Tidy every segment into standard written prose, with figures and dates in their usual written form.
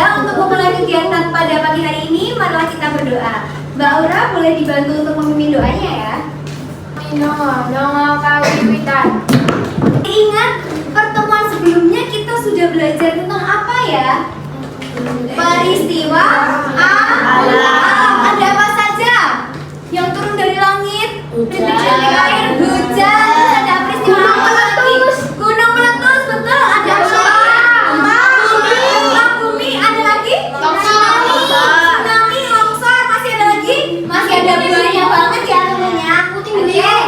saja untuk memulai kegiatan pada pagi hari ini, marilah kita berdoa. Mbak Aura boleh dibantu untuk memimpin doanya ya. Ingat pertemuan sebelumnya kita sudah belajar tentang apa ya? Peristiwa alam. Ada apa saja yang turun dari langit? Rintik-rintik air, hujan, terus ada peristiwa apa lagi? Gunung meletus, betul. Ada gempa bumi, ada lagi? Tsunami, longsor, masih ada lagi? Masih ada banyak banget ya temennya. Oke.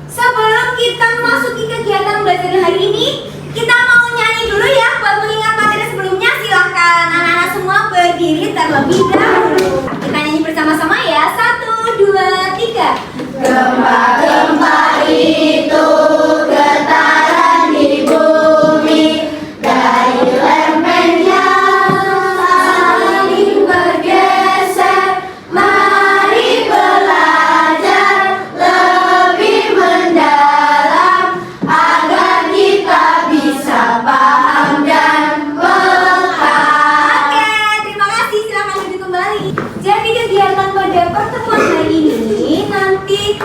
Sebelum kita memasuki kegiatan belajar hari ini, kita mau nyanyi dulu ya buat mengingat materi sebelumnya. Silahkan anak-anak semua berdiri terlebih dahulu. Kita nyanyi bersama-sama ya. 1, 2, 3. Gempa-gempa itu getaran di bumi, dari lempeng yang saling bergeser. Mari belajar lebih mendalam agar kita bisa paham dan peka. Oke, terima kasih. Silahkan duduk kembali. Jadi kegiatan pada pertemuan hari ini nanti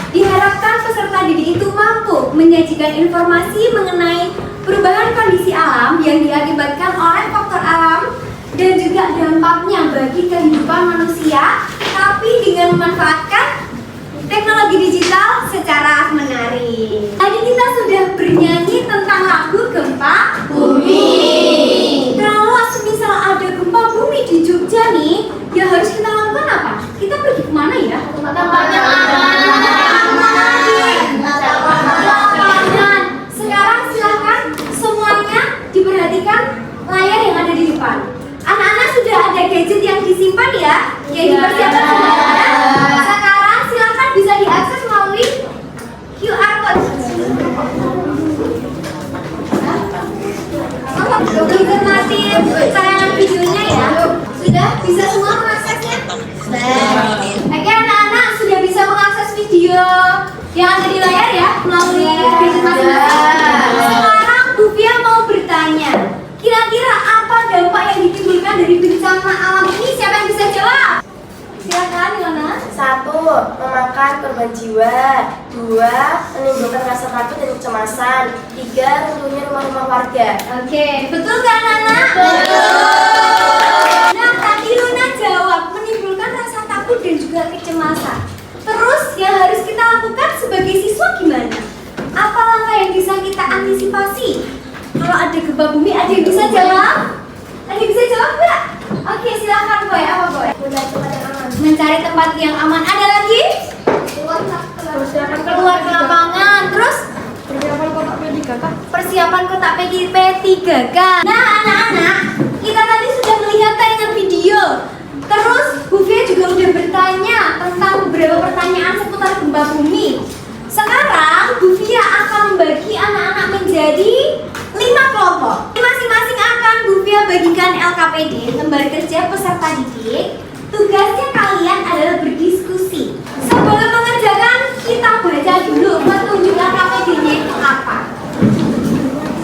diharapkan peserta didik itu mampu menyajikan informasi mengenai perubahan kondisi alam yang diakibatkan oleh faktor alam dan juga dampaknya bagi kehidupan manusia, tapi dengan memanfaatkan teknologi digital secara menarik. Tadi kita sudah bernyanyi tentang lagu Gempa Bumi. Kalau misal ada gempa bumi di Jogja nih, ya harus kita lakukan apa? Kita pergi kemana ya? Tempat yang Lapangan. Sekarang silahkan semuanya diperhatikan layar yang ada di depan. Anak-anak sudah ada gadget yang disimpan ya, yang dipersiapkan semuanya. Sekarang silahkan bisa diakses melalui QR code. Dicermati tayangan videonya ya. Sudah bisa semua mengaksesnya? Oke anak-anak sudah bisa mengakses video yang ada di layar ya melalui gadget masing-masing. Sekarang Bu Fia mau bertanya, kira-kira apa dampak yang ditimbulkan dari bencana alam ini? Siapa yang bisa jawab? Silakan Ilona. 1. Memakan korban jiwa. 2. Menimbulkan rasa takut dan kecemasan. 3. Runtuhnya rumah-rumah warga. Oke, betul kan anak? Nah, tadi Luna jawab menimbulkan rasa takut dan juga kecemasan. Terus yang harus kita lakukan sebagai siswa gimana? Apa langkah yang bisa kita antisipasi? Kalau ada gempa bumi, ada yang bisa jawab? Ada yang bisa jawab nggak? Oke, silakan Boy. Apa Boy? Mencari tempat yang aman. Ada lagi? Keluar ke lapangan. Terus? Persiapan kotak P3K. Nah anak-anak, kita tadi sudah melihat tayangan video. Terus Bu Fia juga udah bertanya tentang beberapa pertanyaan seputar gempa bumi. Sekarang Bu Fia akan membagi anak-anak menjadi 5 kelompok. Masing-masing akan Bu Fia bagikan LKPD, lembar kerja peserta didik. Tugasnya kalian adalah berdiskusi. Sebelum mengerjakan, kita baca dulu petunjuk LKPD-nya itu apa.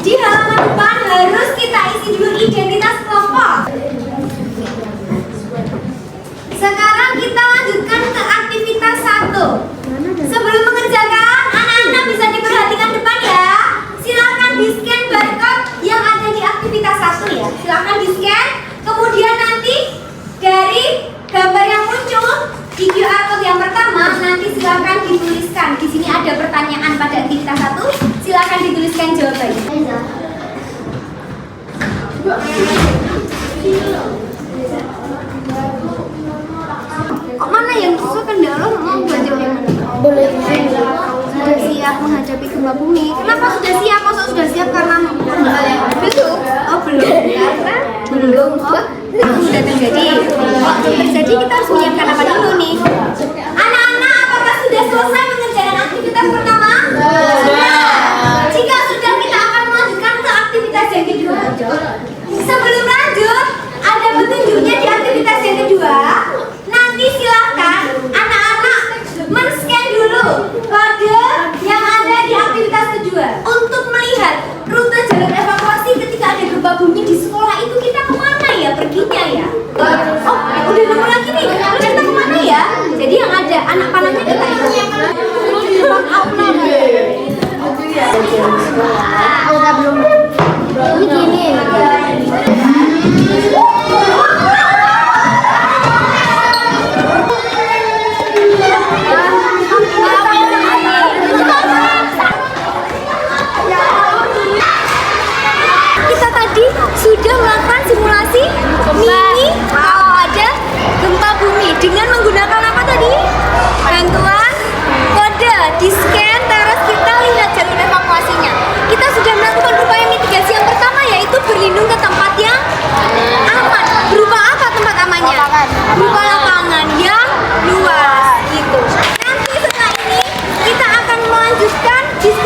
Di halaman depan harus kita isi dulu identitas kelompok. Sekarang kita lanjutkan ke aktivitas 1. Sebelum mengerjakan, anak-anak bisa diperhatikan depan ya. Silakan di-scan barcode yang ada di aktivitas 1 ya. Silakan di-scan. Kemudian nanti dari gambar yang muncul di QR code yang pertama nanti silakan dituliskan. Di sini ada pertanyaan pada aktivitas 1. Silakan dituliskan jawabannya. Kok mana yang sesuai kendala mau belajar yang mana? Boleh. Sudah siap menghadapi gempa bumi. Kenapa sudah siap? Masa sudah siap karena belum? Oh belum. Karena belum. Oh sudah terjadi. Kalau belum terjadi kita harus menyiapkan apa dulu nih? Anak-anak apakah sudah selesai mengerjakan aktivitas pertama? Sudah. Jika sudah kita akan melanjutkan ke aktivitas yang kedua. Sebelum lanjut, ada petunjuknya di aktivitas yang kedua. Nanti silahkan anak-anak men-scan dulu kode yang ada di aktivitas kedua untuk melihat rute jalan evakuasi ketika ada gempa bumi di sekolah itu kita kemana ya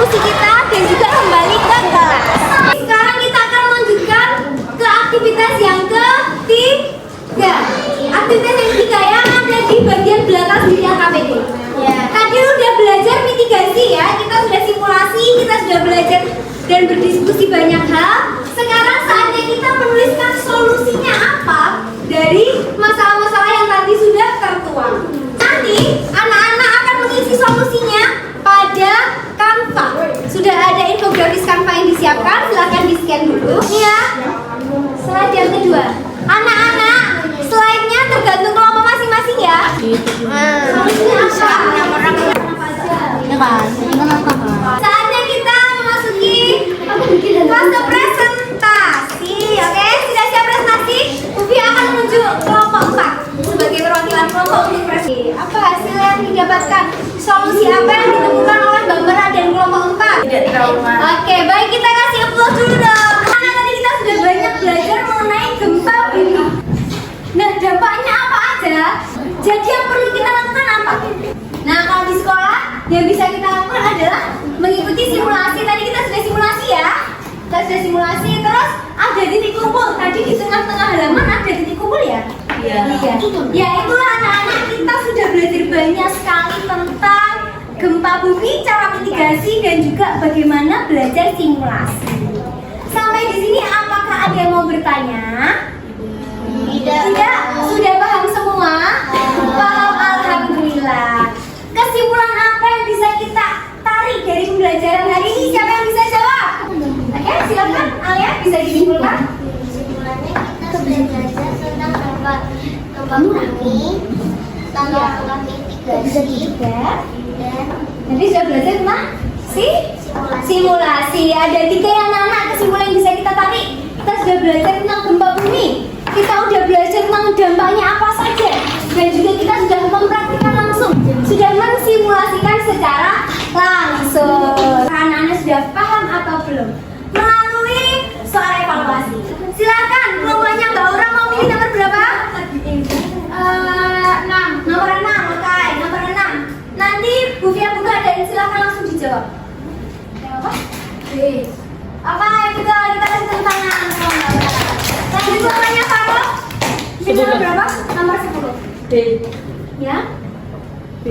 diskusi kita dan juga kembali ke kelas. Sekarang kita akan melanjutkan ke aktivitas yang ketiga. Aktivitas yang ketiga yang ada di bagian belakang sendiri KPD. Tadi udah belajar mitigasi ya, kita sudah simulasi, kita sudah belajar dan berdiskusi banyak hal. Sekarang saatnya kita menuliskan solusinya apa dari masalah-masalah yang tadi sudah tertuang. Nanti anak-anak akan mengisi solusinya pada Canva. Sudah ada infografis Canva yang disiapkan, silahkan di-scan dulu. Nih ya, slide yang kedua. Anak-anak, slide-nya tergantung kelompok masing-masing ya. Solusinya apa? Saatnya kita memasuki fase presentasi. Oke, sudah siap presentasi? Ufi akan menuju kelompok 4 sebagai perwakilan kelompok untuk presentasi. Apa hasil yang didapatkan? Solusi apa yang ditemukan oleh Mbak Mera dan kelompok 4? Tidak trauma. Oke, baik, kita kasih applause dulu dong. Karena tadi kita sudah banyak belajar mengenai gempa bumi. Nah, dampaknya apa aja? Jadi yang perlu kita lakukan apa? Nah, kalau di sekolah yang bisa kita lakukan adalah mengikuti simulasi. Tadi kita sudah simulasi ya. Kita sudah simulasi, terus ada titik kumpul. Tadi di tengah-tengah halaman ada titik kumpul ya? Iya. Ya, itulah anak-anak, kita sudah belajar banyak sekali tentang gempa bumi, cara mitigasi dan juga bagaimana belajar simulasi. Sampai di sini apakah ada yang mau bertanya? Tidak? Sudah paham semua? Paham, alhamdulillah. Kesimpulan apa yang bisa kita tarik dari pembelajaran hari ini? Siapa yang bisa jawab? Oke, silakan Alia, bisa disimpulkan. Kesimpulannya kita sudah belajar tentang gempa bumi, tentang mitigasi, dan Nanti sudah belajar tentang simulasi. Ada 3 yang anak-anak kesimpulan yang bisa kita tarik. Kita sudah belajar tentang gempa bumi. Kita sudah belajar tentang dampaknya apa saja. Dan juga kita sudah mempraktikkan langsung. Sudah mensimulasikan secara langsung. Anak-anak sudah paham atau belum? Melalui soal evaluasi. Silakan, kelompoknya Mbak Aura mau pilih nomor berapa? 6. Nomor 6, oke. Nomor 6. Nanti Bu Fia buka dan silakan langsung dijawab. Apa? Apa itu kita kasih tepuk tangan. Lanjut kelompoknya Farul. Ini nomor berapa? Nomor 10. D. Ya? B.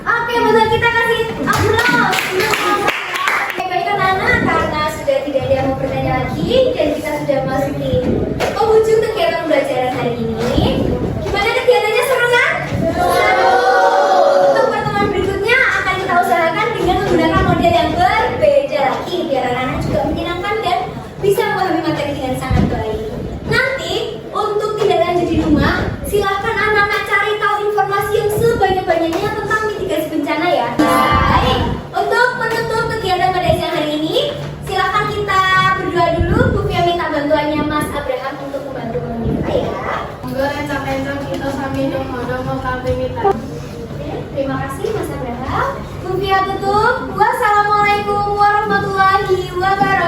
Oke, betul, kita kasih applause. Baik anak-anak, karena sudah tidak ada yang mau bertanya lagi dan kita sudah masuki penghujung kegiatan pembelajaran hari ini. Gimana kegiatannya, seru kan? Seru. Untuk pertemuan berikutnya akan kita usahakan dengan menggunakan model yang berbeda lagi biar anak-anak juga menyenangkan dan bisa memahami materi dengan sangat baik. Nanti untuk tidak lanjut di rumah, silahkan anak-anak cari tahu informasi yang sebanyak-banyaknya tentang mitigasi bencana ya. Baik, untuk menutup kegiatan pada siang hari ini, silahkan kita berdoa dulu. Bu Fia minta bantuannya Mas Abraham untuk membantu kita ya. Monggo rencang-rencang kita sami dongo-dongo kambing kita. Terima kasih Mas Abraham. Bu Fia tutup. Wassalamualaikum warahmatullahi wabarakatuh.